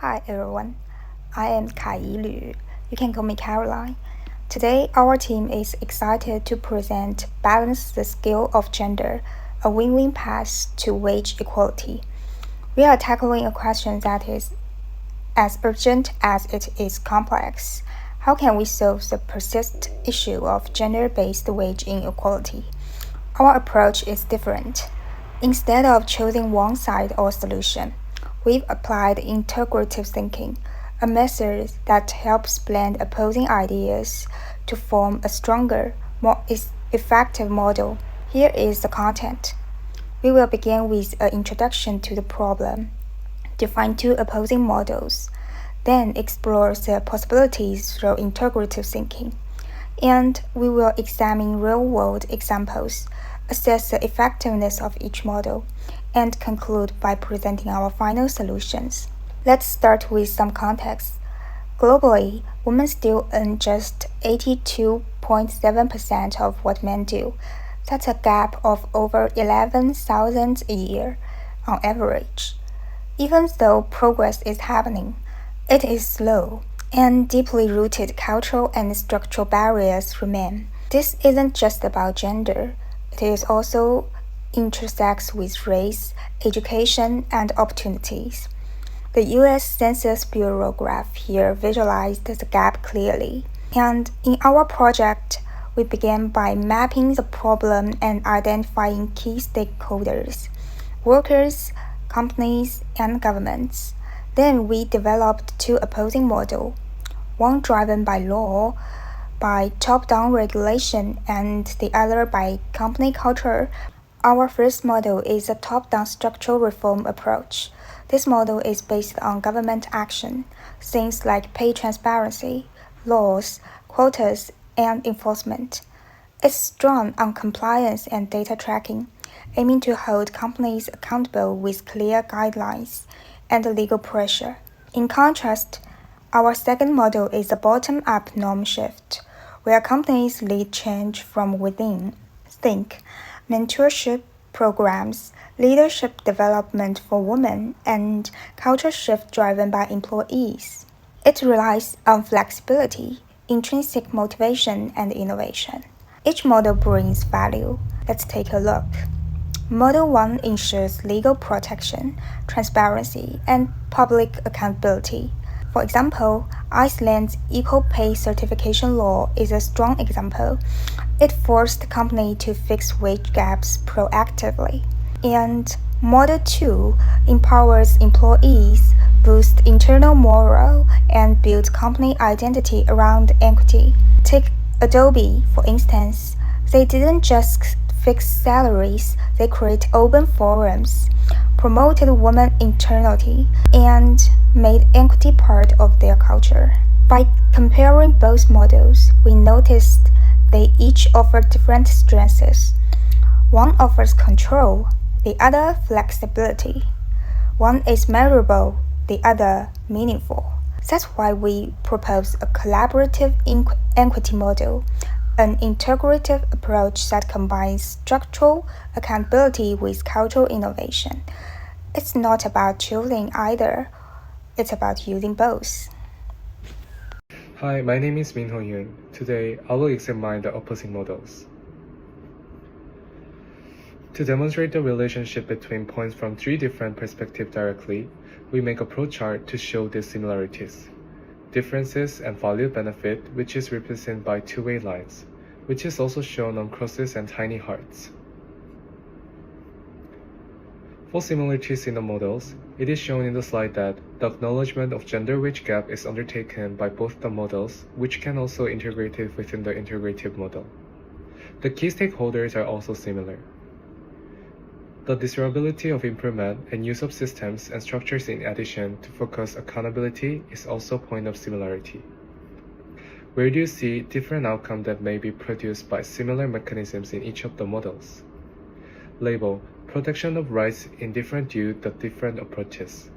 Hi everyone, I am Kai Lü. You can call me Caroline. Today, our team is excited to present Balance the Scale of Gender, a win-win path to wage equality. We are tackling a question that is as urgent as it is complex. How can we solve the persistent issue of gender-based wage inequality? Our approach is different. Instead of choosing one side or solution, we've applied integrative thinking, a method that helps blend opposing ideas to form a stronger, more effective model. Here is the content. We will begin with an introduction to the problem, define two opposing models, then explore the possibilities through integrative thinking, and we will examine real-world examples, assess the effectiveness of each model, and conclude by presenting our final solutions. Let's start with some context. Globally, women still earn just 82.7% of what men do. That's a gap of over 11,000 a year on average. Even though progress is happening, it is slow, and deeply rooted cultural and structural barriers remain. This isn't just about gender, it is also intersects with race, education, and opportunities. The US Census Bureau graph here visualized the gap clearly. And in our project, we began by mapping the problem and identifying key stakeholders, workers, companies, and governments. Then we developed two opposing models, one driven by law, by top-down regulation, and the other by company culture. Our first model is a top-down structural reform approach. This model is based on government action, things like pay transparency, laws, quotas, and enforcement. It's strong on compliance and data tracking, aiming to hold companies accountable with clear guidelines and legal pressure. In contrast, our second model is a bottom-up norm shift, where companies lead change from within. Think mentorship programs, leadership development for women, and culture shift driven by employees. It relies on flexibility, intrinsic motivation, and innovation. Each model brings value. Let's take a look. Model 1 ensures legal protection, transparency, and public accountability. For example, Iceland's equal pay certification law is a strong example. It forced companies to fix wage gaps proactively. And Model 2 empowers employees, boosts internal morale, and builds company identity around equity. Take Adobe, for instance. They didn't just fix salaries, they create open forums, promoted women internality, and made equity part of their culture. By comparing both models, we noticed they each offer different strengths. One offers control, the other flexibility. One is measurable, the other meaningful. That's why we propose a collaborative equity model, an integrative approach that combines structural accountability with cultural innovation. It's not about choosing either, it's about using both. Hi, my name is Min Ho Yoon. Today, I will examine the opposing models. To demonstrate the relationship between points from three different perspectives directly, we make a flowchart to show the similarities, differences, and value benefit, which is represented by two-way lines, which is also shown on crosses and tiny hearts. For similarities in the models, it is shown in the slide that the acknowledgement of gender wage gap is undertaken by both the models, which can also integrate it within the integrative model. The key stakeholders are also similar. The desirability of improvement and use of systems and structures in addition to focus accountability is also a point of similarity. Where do you see different outcomes that may be produced by similar mechanisms in each of the models? Label protection of rights in different due to different approaches.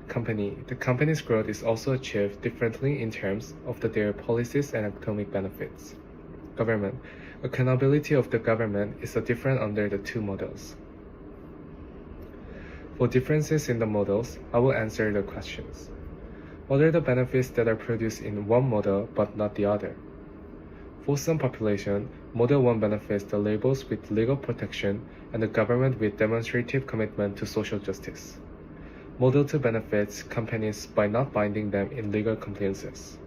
The company's growth is also achieved differently in terms of their policies and economic benefits. Government accountability of the government is different under the two models. For differences in the models, I will answer the questions. What are the benefits that are produced in one model but not the other? For some population, Model 1 benefits the labels with legal protection and the government with demonstrative commitment to social justice. Model 2 benefits companies by not binding them in legal compliances.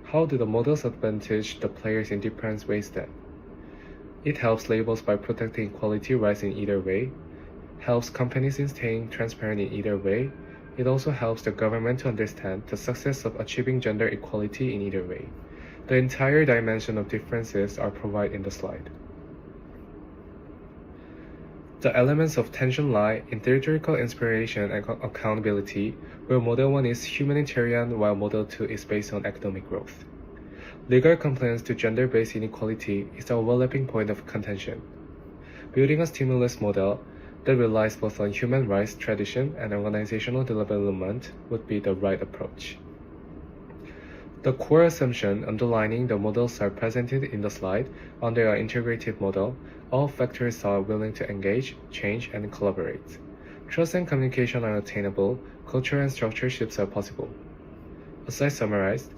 How do the models advantage the players in different ways then? It helps labels by protecting equality rights in either way, helps companies in staying transparent in either way. It also helps the government to understand the success of achieving gender equality in either way. The entire dimension of differences are provided in the slide. The elements of tension lie in theoretical inspiration and accountability, where Model 1 is humanitarian while Model 2 is based on economic growth. Legal compliance to gender-based inequality is the overlapping point of contention. Building a stimulus model that relies both on human rights tradition and organizational development would be the right approach. The core assumption underlining the models are presented in the slide. Under an integrative model, all factors are willing to engage, change, and collaborate. Trust and communication are attainable, culture and structure shifts are possible. As I summarized,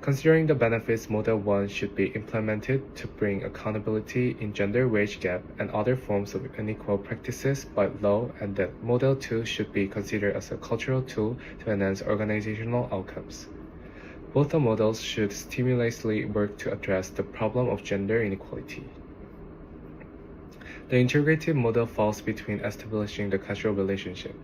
considering the benefits, Model 1 should be implemented to bring accountability in gender wage gap and other forms of unequal practices by law, and that Model 2 should be considered as a cultural tool to enhance organizational outcomes. Both the models should stimulously work to address the problem of gender inequality. The integrative model falls between establishing the causal relationship.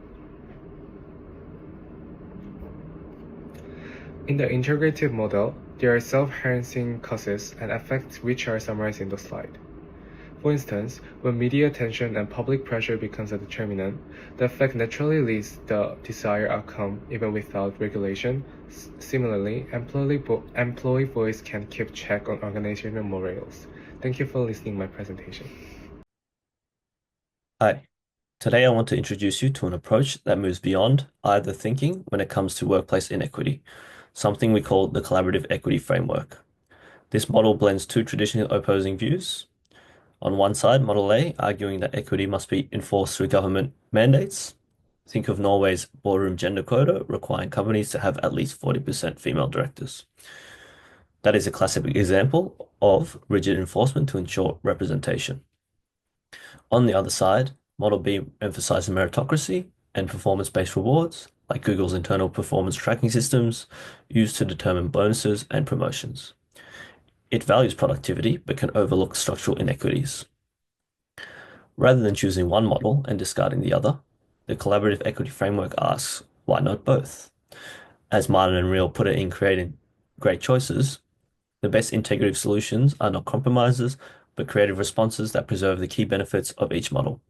In the integrative model, there are self-harnessing causes and effects which are summarized in the slide. For instance, when media attention and public pressure becomes a determinant, the effect naturally leads the desired outcome even without regulation. Similarly, employee voice can keep check on organizational morals. Thank you for listening to my presentation. Hi, today I want to introduce you to an approach that moves beyond either thinking when it comes to workplace inequity, something we call the collaborative equity framework. This model blends two traditionally opposing views. On one side, Model A arguing that equity must be enforced through government mandates. Think of Norway's boardroom gender quota requiring companies to have at least 40% female directors. That is a classic example of rigid enforcement to ensure representation. On the other side, Model B emphasizes meritocracy and performance-based rewards, like Google's internal performance tracking systems used to determine bonuses and promotions. It values productivity but can overlook structural inequities. Rather than choosing one model and discarding the other, the collaborative equity framework asks, why not both? As Martin and Reel put it in Creating Great Choices, the best integrative solutions are not compromises, but creative responses that preserve the key benefits of each model.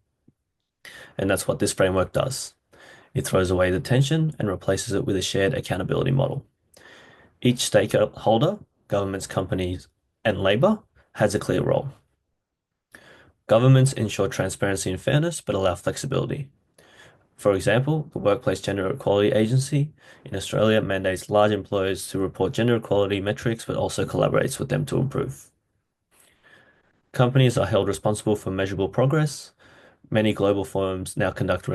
And that's what this framework does. It throws away the tension and replaces it with a shared accountability model. Each stakeholder, governments, companies, and labor, has a clear role. Governments ensure transparency and fairness, but allow flexibility. For example, the Workplace Gender Equality Agency in Australia mandates large employers to report gender equality metrics, but also collaborates with them to improve. Companies are held responsible for measurable progress. Many global firms now conduct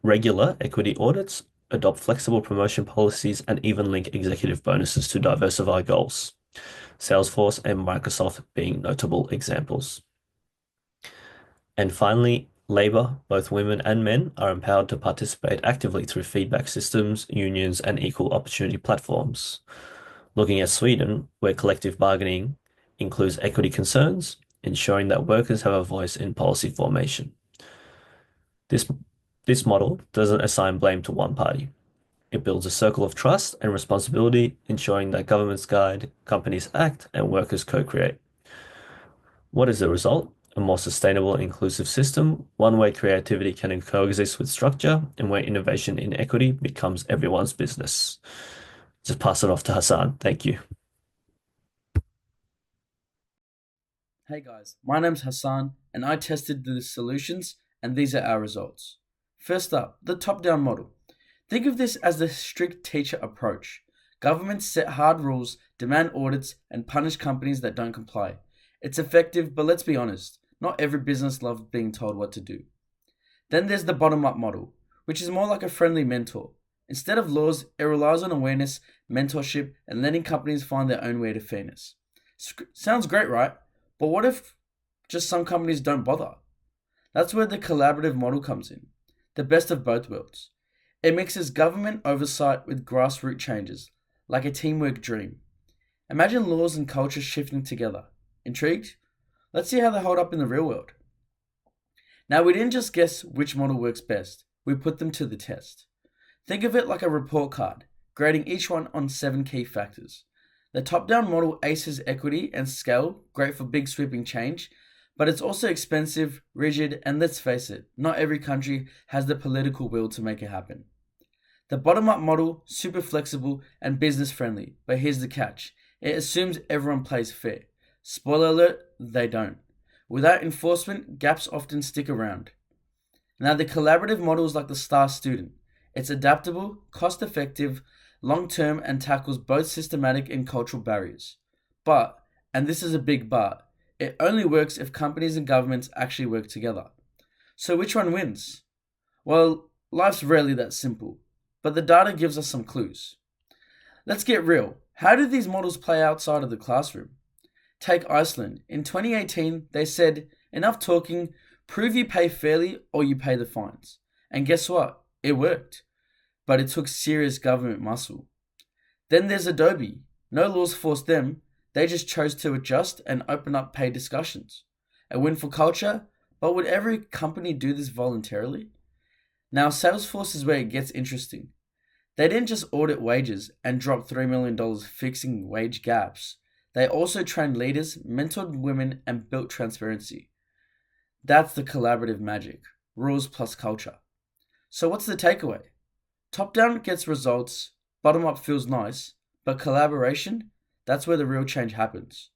regular equity audits, adopt flexible promotion policies, and even link executive bonuses to diversify goals. Salesforce and Microsoft being notable examples. And finally, labor, both women and men, are empowered to participate actively through feedback systems, unions, and equal opportunity platforms. Looking at Sweden, where collective bargaining includes equity concerns, ensuring that workers have a voice in policy formation. This model doesn't assign blame to one party. It builds a circle of trust and responsibility, ensuring that governments guide, companies act, and workers co-create. What is the result? A more sustainable and inclusive system, one where creativity can coexist with structure and where innovation in equity becomes everyone's business. Just pass it off to Hassan. Thank you. Hey guys, my name's Hassan and I tested the solutions and these are our results. First up, the top-down model. Think of this as the strict teacher approach. Governments set hard rules, demand audits, and punish companies that don't comply. It's effective, but let's be honest, not every business loves being told what to do. Then there's the bottom-up model, which is more like a friendly mentor. Instead of laws, it relies on awareness, mentorship, and letting companies find their own way to fairness. Sounds great, right? But what if just some companies don't bother? That's where the collaborative model comes in, the best of both worlds. It mixes government oversight with grassroots changes, like a teamwork dream. Imagine laws and culture shifting together. Intrigued? Let's see how they hold up in the real world. Now, we didn't just guess which model works best, we put them to the test. Think of it like a report card, grading each one on 7 key factors. The top-down model aces equity and scale, great for big sweeping change, but it's also expensive, rigid, and let's face it, not every country has the political will to make it happen. The bottom-up model, super flexible and business-friendly, but here's the catch. It assumes everyone plays fair. Spoiler alert, they don't. Without enforcement, gaps often stick around. Now, the collaborative model is like the star student. It's adaptable, cost-effective, long-term, and tackles both systematic and cultural barriers. But, and this is a big but, it only works if companies and governments actually work together. So which one wins? Well, life's rarely that simple, but the data gives us some clues. Let's get real. How did these models play outside of the classroom? Take Iceland. In 2018, they said, enough talking, prove you pay fairly or you pay the fines. And guess what? It worked. But it took serious government muscle. Then there's Adobe. No laws forced them. They just chose to adjust and open up paid discussions. A win for culture, but would every company do this voluntarily? Now, Salesforce is where it gets interesting. They didn't just audit wages and drop $3 million fixing wage gaps. They also trained leaders, mentored women, and built transparency. That's the collaborative magic, rules plus culture. So what's the takeaway? Top-down gets results, bottom-up feels nice, but collaboration, that's where the real change happens.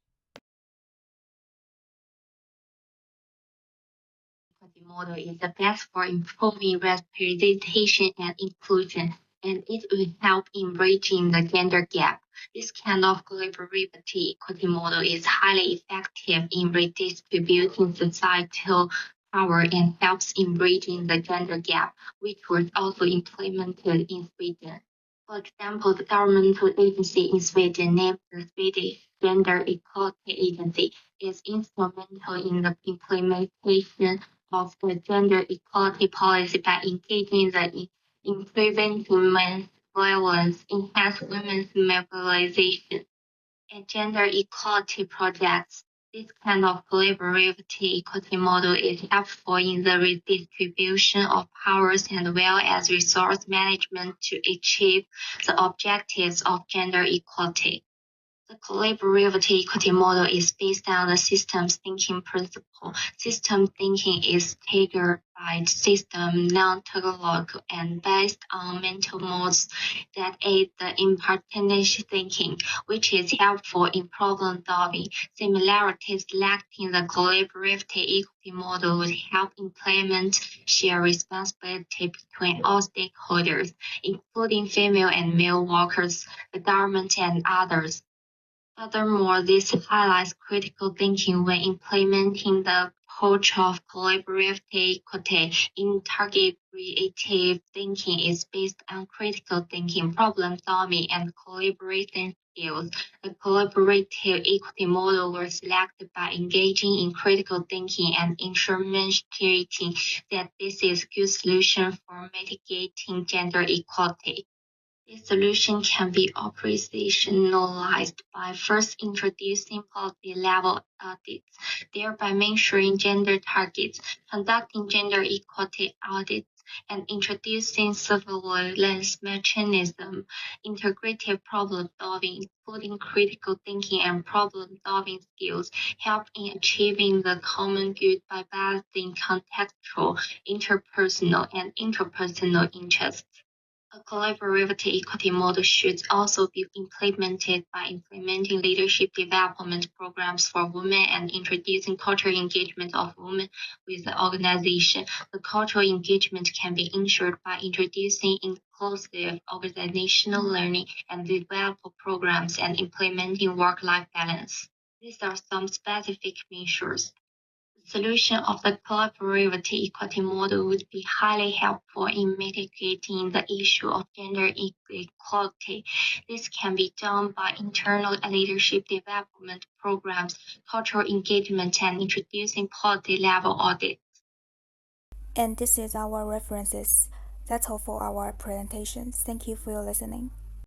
The model is the best for improving representation and inclusion, and it will help in bridging the gender gap. This kind of collaborative equity model is highly effective in redistributing societal power and helps in bridging the gender gap, which was also implemented in Sweden. For example, the governmental agency in Sweden named the Swedish Gender Equality Agency is instrumental in the implementation of the gender equality policy by engaging in preventing men's violence, enhance women's mobilization, and gender equality projects. This kind of collaborative equity model is helpful in the redistribution of powers and well as resource management to achieve the objectives of gender equality. The collaborative equity model is based on the systems thinking principle. System thinking is triggered by system non-teleological and based on mental modes that aid the impartition thinking, which is helpful in problem solving. Similarities selecting the collaborative equity model would help implement shared responsibility between all stakeholders, including female and male workers, the government, and others. Furthermore, this highlights critical thinking when implementing the approach of collaborative equity. In target creative thinking is based on critical thinking, problem solving, and collaboration skills. The collaborative equity model was selected by engaging in critical thinking and demonstrating that this is a good solution for mitigating gender equality. This solution can be operationalized by first introducing policy-level audits, thereby measuring gender targets, conducting gender equality audits, and introducing surveillance mechanism. Integrative problem-solving, including critical thinking and problem-solving skills, help in achieving the common good by balancing contextual, interpersonal, and interpersonal interests. A collaborative equity model should also be implemented by implementing leadership development programs for women and introducing cultural engagement of women with the organization. The cultural engagement can be ensured by introducing inclusive organizational learning and development programs and implementing work-life balance. These are some specific measures. Solution of the collaborative equity model would be highly helpful in mitigating the issue of gender inequality. This can be done by internal leadership development programs, cultural engagement, and introducing policy-level audits. And this is our references. That's all for our presentation. Thank you for your listening.